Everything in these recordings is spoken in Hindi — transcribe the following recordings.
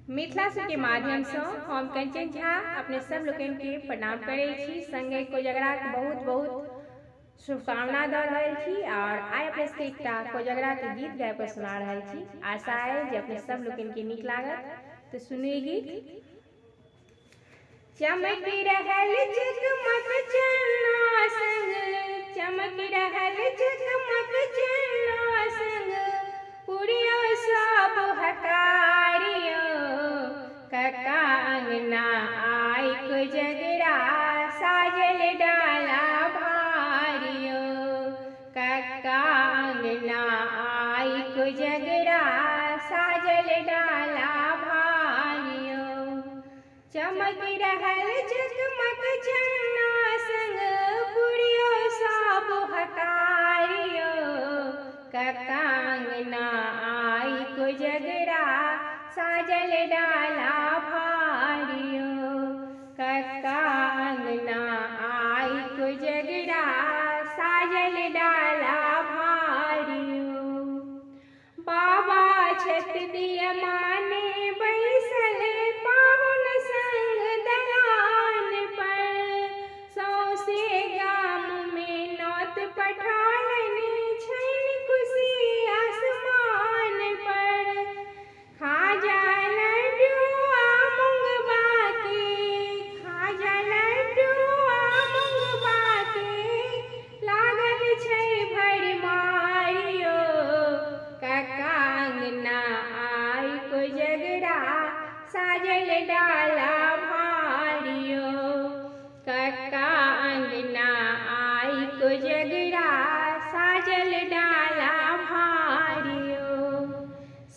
मिथिला से के माध्यम से हम कंचन झा अपने सब लोगन के प्रणाम करे छी। संगे कोजगरा के बहुत बहुत शुभकामना द रहल छी और आइ अपने सबके एकटा कोजगरा के गीत गाय पर सुना रहल छी। आशा है जे अपने सब लोगन के नीक लागत, तो सुनिए गीत। चमक रहल जगमग चन्ना संग, चमक रहल जगमग चन्ना संग, पुरियो सब हकारियो, कका अंगना आई कोजगरा साजल डाला भारियो, कका अंगना आई कोजगरा साजल डाला भारियो। चमक रहल जगमग चन्ना संग, पुरियो सब हकारियो, कका अंगना आई कोजगरा साजल डाला भारियो, कका अंगना आई कोजगरा साजल डाला भारियो। बाबा छत दिया माने बैसल पाहुन संग दलान पर, सौसे गाम में नौत पठालन छैन खुशी आसमान पर। खाजा लड्डुआ मुंगबा के, खाजा लड्डुआ मुंगबा के, लागल छै भरमारियो, कका अंगना आई कोजगरा साजल डाला भारियो, कका अंगना आई कोजगरा साजल डाला भारियो।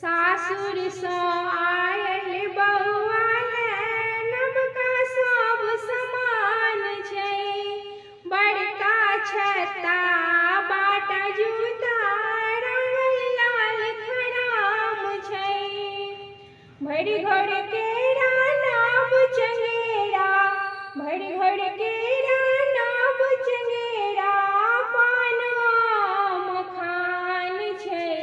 सासुर सो आयल बउआ नवका सब समान छै, बड़का छत्ता बाटा जूता रंगल लाल खराम छै, भरि घर केरा नाब चंगेरा, भरि घर केरा नाब चंगेरा, पानवा मखान छै,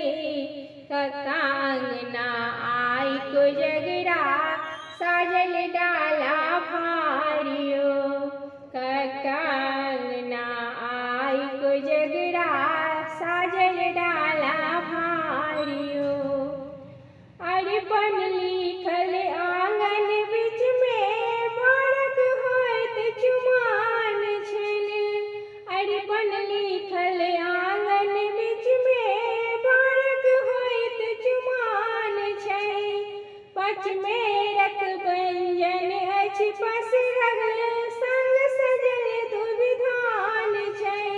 कका अंगना आई कोजगरा साजल डाला भारियो, कका अंगना आई कोजगरा साजल डाला भारियो। अरिपन लिखल आंगन बीच में बरक होइत चुमान छल, अरिपन लिखल आंगन बीच में बरक होइत चुमान छै, पचमेरक व्यंजन अछि पसरल संग सजल दुविधान छै,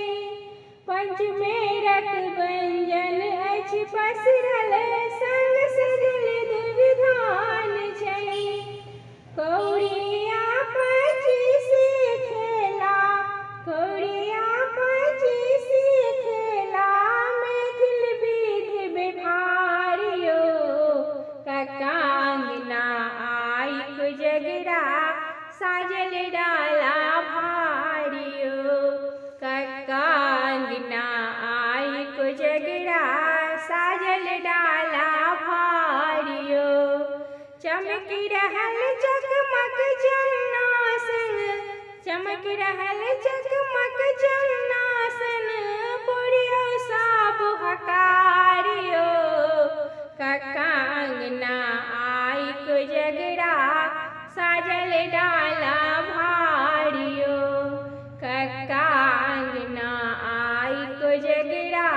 पंचमेरक व्यंजन अछि पसरल संग सजल दुविधान छै। कौड़िया पचीस खेला, कौड़िया पचीस खेला, मैथिल विधि व्यवहारियो, कका अंगना आई कोजगरा साजल डाला भारियो, कका अंगना आई कोजगरा साजल डाला भारियो। चमक रहल जगमग चन्ना संग, चमक रहल जगमग चन्ना संग, पुरियो सब हकारियो, कका अंगना आई कोजगरा साजल डाला भारियो, कका अंगना आई कोजगरा